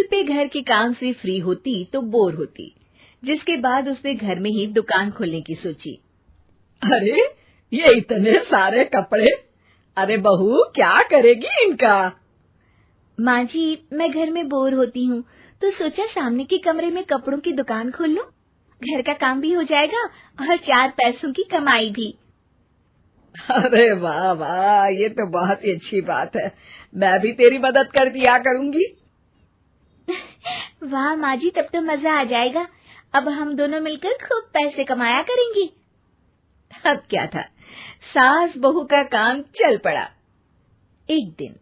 पल पे घर के काम से फ्री होती तो बोर होती, जिसके बाद उसने घर में ही दुकान खोलने की सोची। अरे ये इतने सारे कपड़े, अरे बहू क्या करेगी इनका? माँ जी, मैं घर में बोर होती हूँ तो सोचा सामने के कमरे में कपड़ों की दुकान खोल लूं। घर का काम भी हो जाएगा और 4 पैसों की कमाई भी। अरे वाह वाह, ये तो बहुत ही अच्छी बात है। मैं भी तेरी मदद कर दिया करूंगी। वाह माँ जी, तब तो मजा आ जाएगा। अब हम दोनों मिलकर खूब पैसे कमाया करेंगे। अब क्या था, सास बहू का काम चल पड़ा। एक दिन,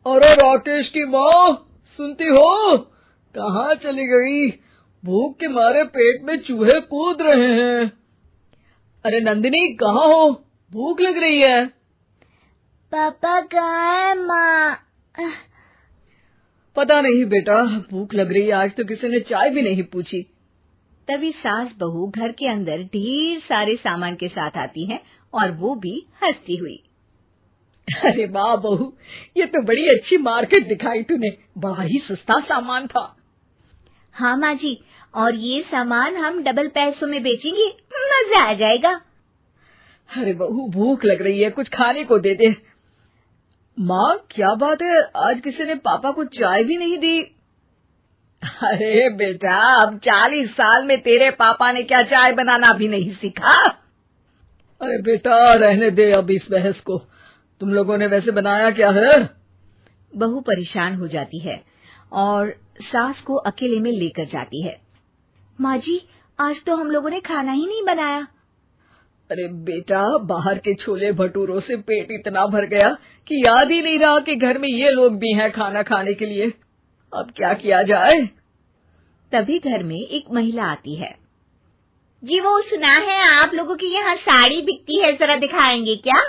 अरे राकेश की माँ, सुनती हो? कहाँ चली गई? भूख के मारे पेट में चूहे कूद रहे हैं। अरे नंदिनी, कहाँ हो? भूख लग रही है। पापा कहाँ है माँ? पता नहीं बेटा, भूख लग रही है। आज तो किसी ने चाय भी नहीं पूछी। तभी सास बहू घर के अंदर ढेर सारे सामान के साथ आती हैं और वो भी हंसती हुई। अरे वाह बहू, ये तो बड़ी अच्छी मार्केट दिखाई तूने। बड़ा ही सस्ता सामान था। हाँ माँ जी, और ये सामान हम डबल पैसों में बेचेंगे, मजा आ जाएगा। अरे बहू, भूख लग रही है, कुछ खाने को दे दे। माँ क्या बात है, आज किसी ने पापा को चाय भी नहीं दी? अरे बेटा, अब 40 साल में तेरे पापा ने क्या चाय बनाना भी नहीं सीखा? अरे बेटा रहने दे अब इस बहस को। तुम लोगों ने वैसे बनाया क्या है? बहू परेशान हो जाती है और सास को अकेले में लेकर जाती है। माँ जी, आज तो हम लोगों ने खाना ही नहीं बनाया। अरे बेटा, बाहर के छोले भटूरों से पेट इतना भर गया कि याद ही नहीं रहा कि घर में ये लोग भी हैं खाना खाने के लिए। अब क्या किया जाए? तभी घर में एक महिला आती है। जी, वो सुना है आप लोगों की यहाँ साड़ी बिकती है, जरा दिखाएंगे क्या?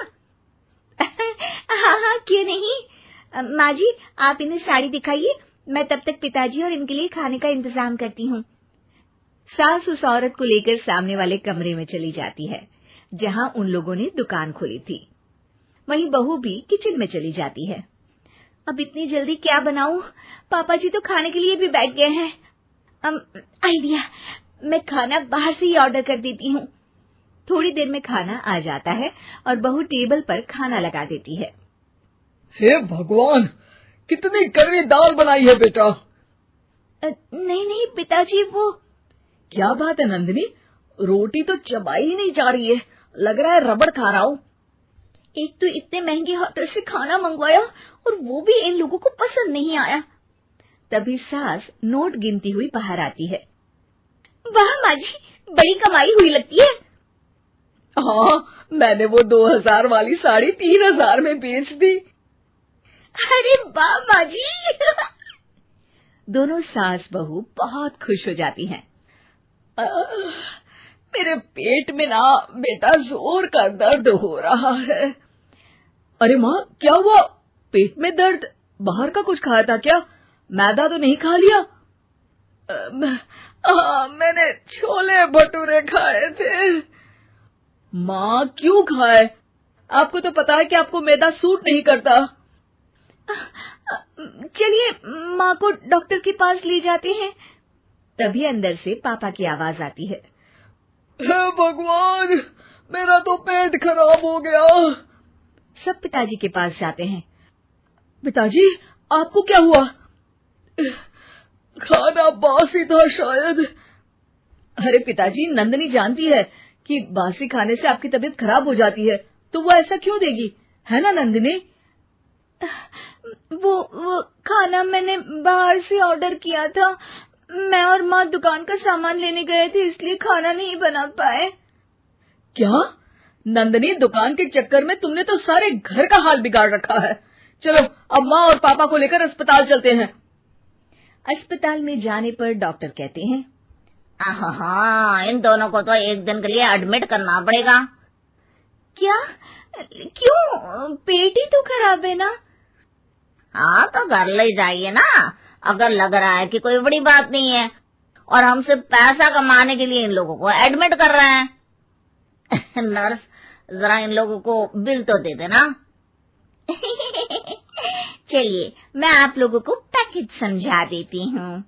हाँ हाँ, क्यों नहीं। माँ जी, आप इन्हें साड़ी दिखाइए, मैं तब तक पिताजी और इनके लिए खाने का इंतजाम करती हूँ। सास उस औरत को लेकर सामने वाले कमरे में चली जाती है जहाँ उन लोगों ने दुकान खोली थी। वहीं बहू भी किचन में चली जाती है। अब इतनी जल्दी क्या बनाऊं? पापा जी तो खाने के लिए भी बैठ गए हैं। आइडिया, मैं खाना बाहर से ही ऑर्डर कर देती हूँ। थोड़ी देर में खाना आ जाता है और बहू टेबल पर खाना लगा देती है। हे भगवान, कितनी कड़वी दाल बनाई है बेटा। नहीं नहीं पिताजी, वो क्या बात है नंदिनी, रोटी तो चबाई ही नहीं जा रही है, लग रहा है रबड़ खा रहा हूँ। एक तो इतने महंगे होटल से खाना मंगवाया और वो भी इन लोगों को पसंद नहीं आया। तभी सास नोट गिनती हुई बाहर आती है। वाह माँ जी, बड़ी कमाई हुई लगती है। हाँ, मैंने वो 2000 वाली साड़ी 3000 में बेच दी। अरे वाह माँ जी। दोनों सास बहू बहुत खुश हो जाती हैं। मेरे पेट में ना बेटा जोर का दर्द हो रहा है। अरे माँ, क्या हुआ? पेट में दर्द? बाहर का कुछ खाया था क्या? मैदा तो नहीं खा लिया? मैंने छोले भटूरे खाए थे। माँ क्यों खाए? आपको तो पता है कि आपको मैदा सूट नहीं करता। चलिए माँ को डॉक्टर के पास ले जाते हैं। तभी अंदर से पापा की आवाज आती है। हे भगवान, मेरा तो पेट खराब हो गया। सब पिताजी के पास जाते हैं। पिताजी, आपको क्या हुआ? खाना बासी था शायद। अरे पिताजी, नंदिनी जानती है कि बासी खाने से आपकी तबीयत खराब हो जाती है, तो वो ऐसा क्यों देगी, है ना नंदिनी? वो खाना मैंने बाहर से ऑर्डर किया था। मैं और माँ दुकान का सामान लेने गए थे, इसलिए खाना नहीं बना पाए। क्या नंदिनी, दुकान के चक्कर में तुमने तो सारे घर का हाल बिगाड़ रखा है। चलो अब माँ और पापा को लेकर अस्पताल चलते हैं। अस्पताल में जाने पर डॉक्टर कहते हैं, हाँ, इन दोनों को तो एक दिन के लिए एडमिट करना पड़ेगा। क्या? क्यों? पेट ही तो खराब है ना। हाँ, तो घर ले जाइए ना, अगर लग रहा है कि कोई बड़ी बात नहीं है और हम सिर्फ पैसा कमाने के लिए इन लोगों को एडमिट कर रहे हैं। नर्स, जरा इन लोगों को बिल तो दे देना। चलिए मैं आप लोगों को पैकेज समझा देती हूँ।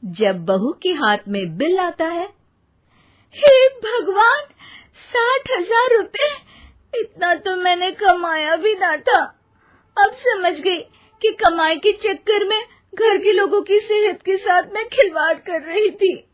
जब बहू के हाथ में बिल आता है, हे भगवान, 60,000 रुपए! इतना तो मैंने कमाया भी ना था। अब समझ गई कि कमाई के चक्कर में घर के लोगों की सेहत के साथ मैं खिलवाड़ कर रही थी।